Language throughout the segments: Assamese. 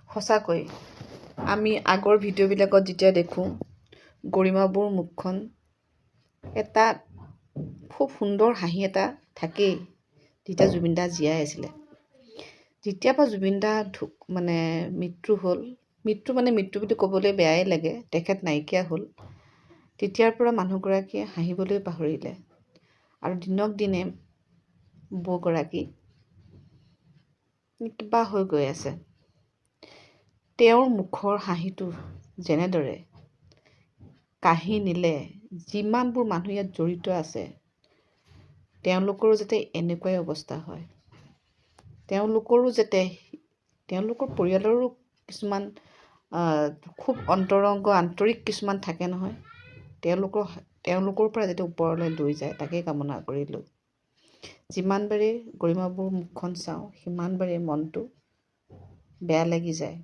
সঁচাকৈ আমি আগৰ ভিডিঅ'বিলাকত যেতিয়া দেখোঁ গৰিমাবুৰ মুখখন এটা খুব সুন্দৰ হাঁহি এটা থাকেই যেতিয়া জুবিন দা জীয়াই আছিলে। যেতিয়াৰ পৰা জুবিন দা মৃত্যু হ'ল, মৃত্যু বুলি ক'বলৈ বেয়াই লাগে, তেখেত নাইকিয়া হ'ল, তেতিয়াৰ পৰা মানুহগৰাকীয়ে হাঁহিবলৈ পাহৰিলে আৰু দিনক দিনে বৌগৰাকী কিবা হৈ গৈ আছে। তেওঁৰ মুখৰ হাঁহিটো যেনেদৰে কাঢ়ি নিলে যিমানবোৰ মানুহ ইয়াত জড়িত আছে তেওঁলোকৰো যাতে এনেকুৱাই অৱস্থা হয়, তেওঁলোকৰ পৰিয়ালৰো কিছুমান খুব অন্তৰংগ আন্তৰিক কিছুমান থাকে নহয়, তেওঁলোকৰ পৰা যাতে ওপৰলৈ লৈ যায় তাকেই কামনা কৰিলোঁ। যিমানবাৰেই গৰিমাবুৰ মুখখন চাওঁ সিমানবাৰেই মনটো বেয়া লাগি যায়।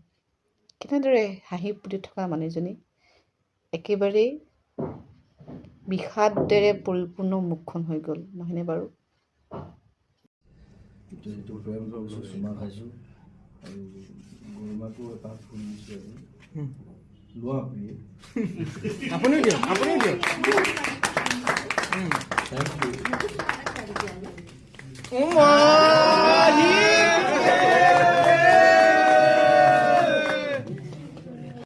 কেনেদৰে হাঁহি ফুটি থকা মানুহজনী একেবাৰেই বিষাদেৰে পৰিপূৰ্ণ মুখখন হৈ গ'ল, নহয়নে বাৰু? চুমা খাইছোঁ আৰু গৰিমাকো এটা ফুল দিছোঁ আজি। লোৱা আপুনিও দিয়ক। Thank U.